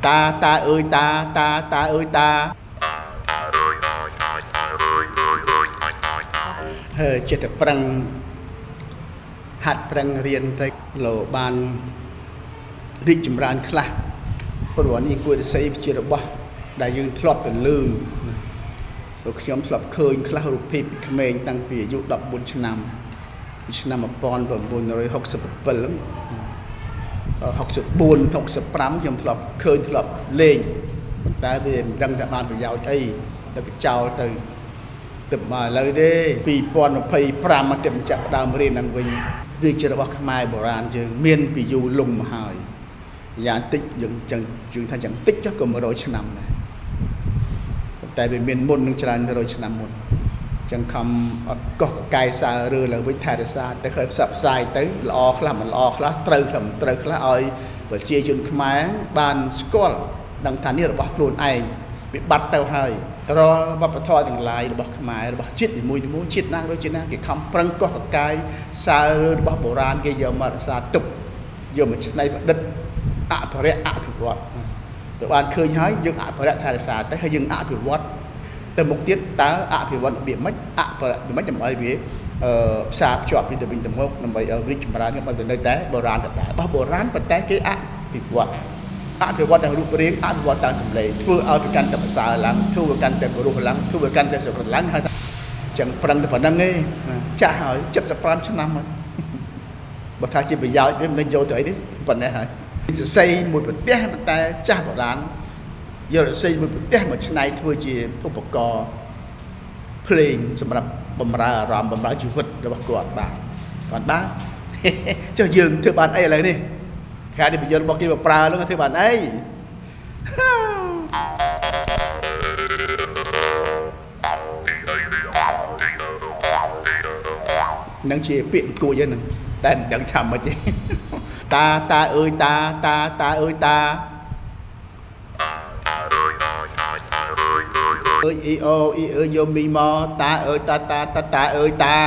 ta ơi ta ơi ta hơi chết tập prang hạt prang riêng tới lộ ban rít chìm ran khla ព្រោះនេះគួរតែស្អីជារបស់ដែលយើងធ្លាប់ទៅលើព្រោះខ្ញុំធ្លាប់ឃើញខ្លះរូបភាពពីក្មេងតាំងពីអាយុ14ឆ្នាំឆ្នាំ1967 64 65ខ្ញុំធ្លាប់ឃើញធ្លាប់លេងប៉ុន្តែវាមិនដឹងថាបានប្រយោជន៍អីទៅចោលទៅមកឥឡូវទេ2025មកទៅចាប់ផ្ដើមរៀនឡើងវិញវាជារបស់ខ្មែរបុរាណយើងមានពីយូរលង់មកហើយយ៉ាងតិចយើងថាយ៉ាងតិចចុះក៏100ឆ្នាំដែរតែវាមានមុននឹងច្រើន100ឆ្នាំមុនចឹងខំអត់កោះកាយសាររើឡើងវិញថែរក្សាទៅឲ្យផ្សព្វផ្សាយទៅល្អខ្លះមិនល្អខ្លះត្រូវខ្លះមិនត្រូវខ្លះឲ្យប្រជាជនខ្មែរបានស្គាល់ដឹងថានេះរបស់ខ្លួនឯងវាបាត់ទៅហើយរាល់វប្បធម៌ទាំងឡាយរបស់ខ្មែររបស់ជាតិនីមួយៗជាតិណាដូចជាណាគេខំប្រឹងកោះកាយសាររើរបស់បុរាណគេយកមករក្សាទុកយកមកច្នៃប្រឌិតអភិរក្សអភិវឌ្ឍទៅបានឃើញហើយយើងអភិរក្សថែរក្សាទៅហើយយើងអភិវឌ្ឍទៅមុខទៀតតើអភិវឌ្ឍរបៀបម៉េចអភិរក្សរបៀបម៉េចដើម្បីឲ្យវាផ្សារភ្ជាប់ពីទៅវិញទៅមកដើម្បីឲ្យរីកចម្រើនរបស់ទៅនៅតែបុរាណដដែលរបស់បុរាណប៉ុន្តែគេអភិវឌ្ឍទាំងរូបរាងអភិវឌ្ឍតាមសម្លេងធ្វើឲ្យវាកាន់តែប្រសើរឡើងធ្វើឲ្យកាន់តែព្រោះឡើងធ្វើឲ្យកាន់តែសុខឡើងហើយចឹងប្រឹងតែប៉ុណ្្នឹងឯងចាស់ហើយ75ឆ្នាំហើយបើថាជាប្រយោជន៍វាមិនយកទៅអីទេប៉ុណ្ណេះហើយសរសៃមួយប្រទេសប៉ុន្តែចាស់បុរាណយកសរសៃមួយប្រទេសមកច្នៃធ្វើជាឧបករណ៍ភ្លេងសម្រាប់បម្រើអារម្មណ៍បម្រើជីវិតរបស់គាត់បានចុះយើងធ្វើបានអីឥឡូវនេះខែនេះបញ្យលរបស់គេមកប្រើហ្នឹងធ្វើបានអីនឹងជាពាក្យអង្គុយហ្នឹងតែមិនដឹងថាម៉េចទេតាអើយតាអើយតាអើយអ៊ីអូអ៊ីអើយយមីម៉តាអើយតាអើយតា